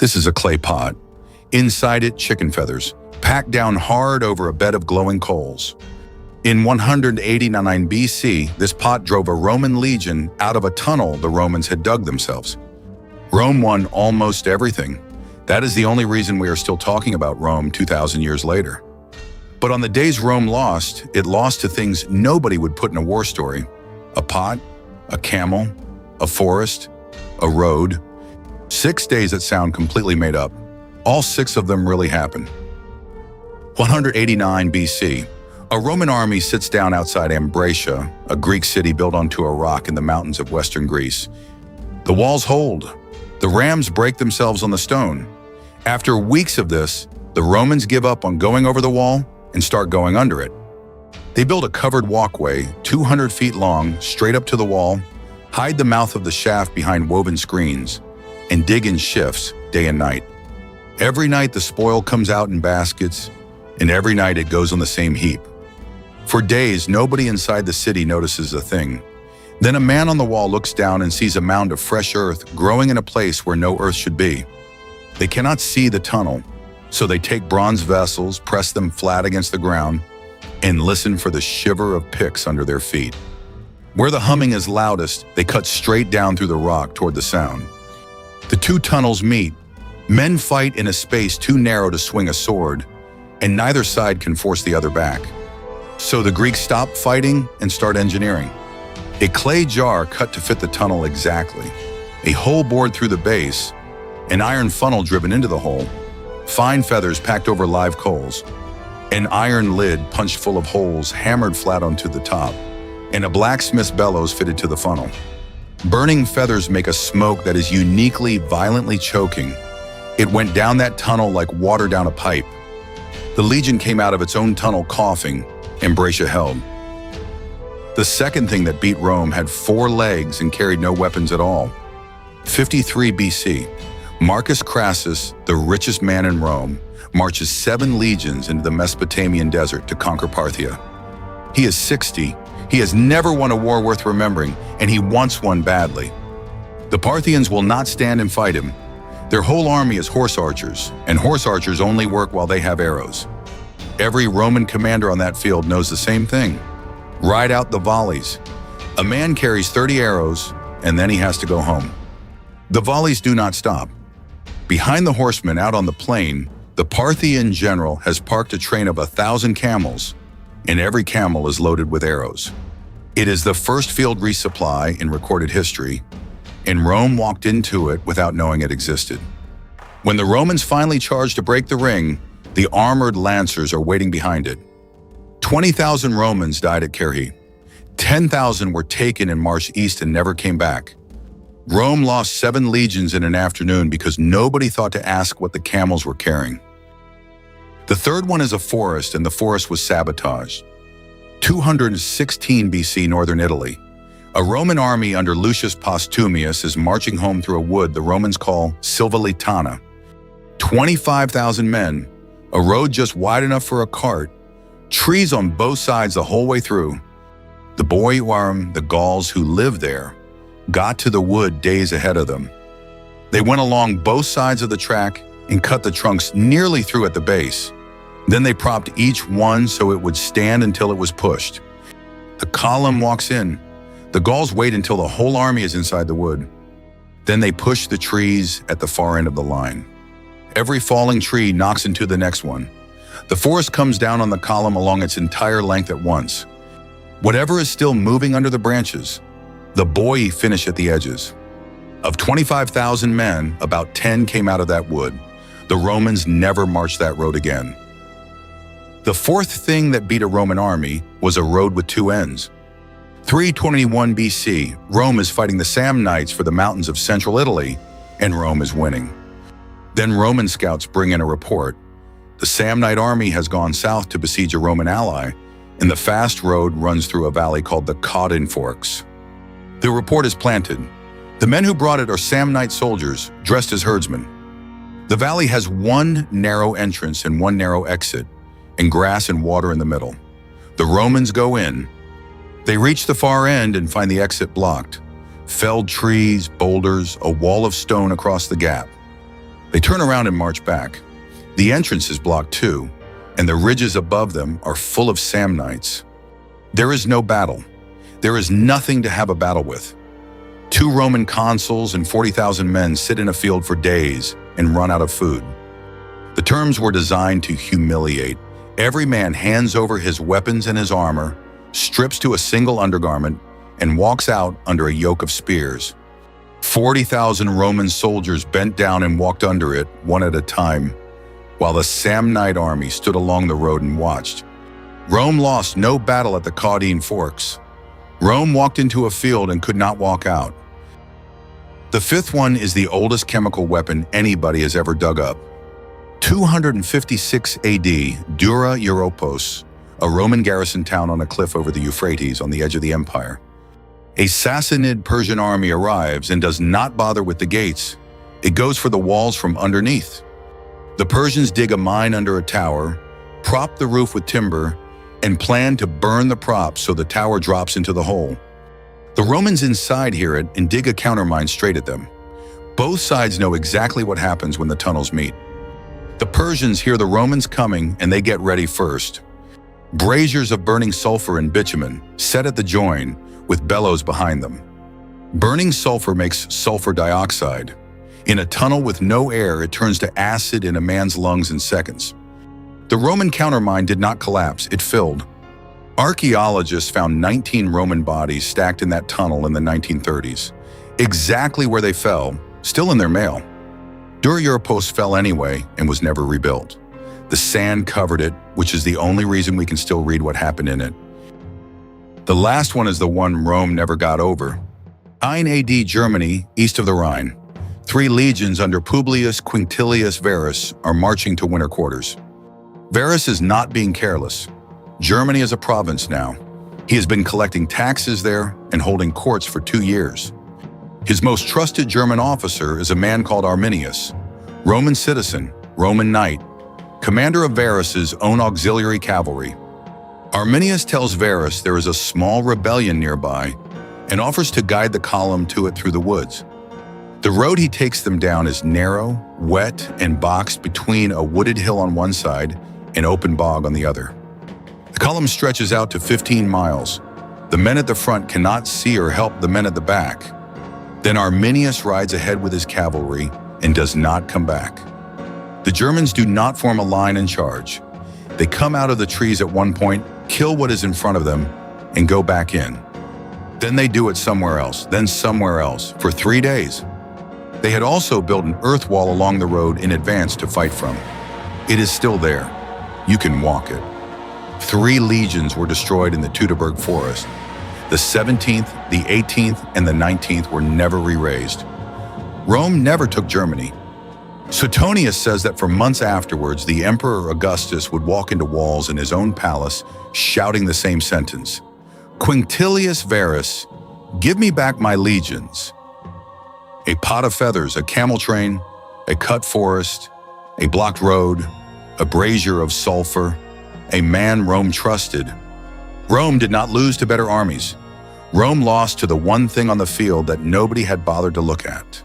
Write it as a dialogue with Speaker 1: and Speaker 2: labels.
Speaker 1: This is a clay pot. Inside it, chicken feathers, packed down hard over a bed of glowing coals. In 189 BC, this pot drove a Roman legion out of a tunnel the Romans had dug themselves. Rome won almost everything. That is the only reason we are still talking about Rome 2,000 years later. But on the days Rome lost, it lost to things nobody would put in a war story. A pot, a camel, a forest, a road. 6 days that sound completely made up. All 6 of them really happened. 189 BC. A Roman army sits down outside Ambracia, a Greek city built onto a rock in the mountains of western Greece. The walls hold. The rams break themselves on the stone. After weeks of this, the Romans give up on going over the wall and start going under it. They build a covered walkway 200 feet long straight up to the wall, hide the mouth of the shaft behind woven screens, and dig in shifts day and night. Every night the spoil comes out in baskets, and every night it goes on the same heap. For days, nobody inside the city notices a thing. Then a man on the wall looks down and sees a mound of fresh earth growing in a place where no earth should be. They cannot see the tunnel, so they take bronze vessels, press them flat against the ground, and listen for the shiver of picks under their feet. Where the humming is loudest, they cut straight down through the rock toward the sound. The 2 tunnels meet. Men fight in a space too narrow to swing a sword, and neither side can force the other back. So the Greeks stop fighting and start engineering. A clay jar cut to fit the tunnel exactly, a hole bored through the base, an iron funnel driven into the hole, fine feathers packed over live coals, an iron lid punched full of holes hammered flat onto the top, and a blacksmith's bellows fitted to the funnel. Burning feathers make a smoke that is uniquely, violently choking. It went down that tunnel like water down a pipe. The legion came out of its own tunnel coughing. Ambracia held. The second thing that beat Rome had 4 legs and carried no weapons at all. 53 BC. Marcus Crassus, the richest man in Rome, marches 7 legions into the Mesopotamian desert to conquer Parthia. He is 60. He has never won a war worth remembering, and he wants one badly. The Parthians will not stand and fight him. Their whole army is horse archers, and horse archers only work while they have arrows. Every Roman commander on that field knows the same thing. Ride out the volleys. A man carries 30 arrows, and then he has to go home. The volleys do not stop. Behind the horsemen out on the plain, the Parthian general has parked a train of 1,000 camels, and every camel is loaded with arrows. It is the first field resupply in recorded history, and Rome walked into it without knowing it existed. When the Romans finally charged to break the ring, the armored lancers are waiting behind it. 20,000 Romans died at Carrhae. 10,000 were taken and marched east and never came back. Rome lost 7 legions in an afternoon because nobody thought to ask what the camels were carrying. The third one is a forest, and the forest was sabotaged. 216 BC, northern Italy. A Roman army under Lucius Postumius is marching home through a wood the Romans call Silva Litana. 25,000 men, a road just wide enough for a cart, trees on both sides the whole way through. The Boiarum, the Gauls who lived there, got to the wood days ahead of them. They went along both sides of the track and cut the trunks nearly through at the base. Then they propped each one so it would stand until it was pushed. The column walks in. The Gauls wait until the whole army is inside the wood. Then they push the trees at the far end of the line. Every falling tree knocks into the next one. The forest comes down on the column along its entire length at once. Whatever is still moving under the branches, the boii finish at the edges. Of 25,000 men, about 10 came out of that wood. The Romans never marched that road again. The fourth thing that beat a Roman army was a road with 2 ends. 321 BC, Rome is fighting the Samnites for the mountains of central Italy, and Rome is winning. Then Roman scouts bring in a report. The Samnite army has gone south to besiege a Roman ally, and the fast road runs through a valley called the Caudine Forks. The report is planted. The men who brought it are Samnite soldiers, dressed as herdsmen. The valley has 1 narrow entrance and 1 narrow exit, and grass and water in the middle. The Romans go in. They reach the far end and find the exit blocked. Felled trees, boulders, a wall of stone across the gap. They turn around and march back. The entrance is blocked too, and the ridges above them are full of Samnites. There is no battle. There is nothing to have a battle with. 2 Roman consuls and 40,000 men sit in a field for days and run out of food. The terms were designed to humiliate. Every man hands over his weapons and his armor, strips to a single undergarment, and walks out under a yoke of spears. 40,000 Roman soldiers bent down and walked under it, one at a time, while the Samnite army stood along the road and watched. Rome lost no battle at the Caudine Forks. Rome walked into a field and could not walk out. The 5th one is the oldest chemical weapon anybody has ever dug up. 256 AD, Dura-Europos, a Roman garrison town on a cliff over the Euphrates on the edge of the empire. A Sassanid Persian army arrives and does not bother with the gates. It goes for the walls from underneath. The Persians dig a mine under a tower, prop the roof with timber, and plan to burn the props so the tower drops into the hole. The Romans inside hear it and dig a countermine straight at them. Both sides know exactly what happens when the tunnels meet. The Persians hear the Romans coming and they get ready first. Braziers of burning sulfur and bitumen set at the join with bellows behind them. Burning sulfur makes sulfur dioxide. In a tunnel with no air, it turns to acid in a man's lungs in seconds. The Roman countermine did not collapse, it filled. Archaeologists found 19 Roman bodies stacked in that tunnel in the 1930s. Exactly where they fell, still in their mail. Dura-Europos fell anyway and was never rebuilt. The sand covered it, which is the only reason we can still read what happened in it. The last one is the one Rome never got over. 9 AD Germany, east of the Rhine. 3 legions under Publius Quinctilius Varus are marching to winter quarters. Varus is not being careless. Germany is a province now. He has been collecting taxes there and holding courts for 2 years. His most trusted German officer is a man called Arminius, Roman citizen, Roman knight, commander of Varus's own auxiliary cavalry. Arminius tells Varus there is a small rebellion nearby and offers to guide the column to it through the woods. The road he takes them down is narrow, wet, and boxed between a wooded hill on one side and open bog on the other. The column stretches out to 15 miles. The men at the front cannot see or help the men at the back. Then Arminius rides ahead with his cavalry and does not come back. The Germans do not form a line and charge. They come out of the trees at one point, kill what is in front of them, and go back in. Then they do it somewhere else, then somewhere else, for 3 days. They had also built an earth wall along the road in advance to fight from. It is still there. You can walk it. 3 legions were destroyed in the Teutoburg Forest. The 17th, the 18th, and the 19th were never re-raised. Rome never took Germany. Suetonius says that for months afterwards, the Emperor Augustus would walk into walls in his own palace, shouting the same sentence. Quinctilius Varus, give me back my legions. A pot of feathers, a camel train, a cut forest, a blocked road, a brazier of sulfur, a man Rome trusted. Rome did not lose to better armies. Rome lost to the one thing on the field that nobody had bothered to look at.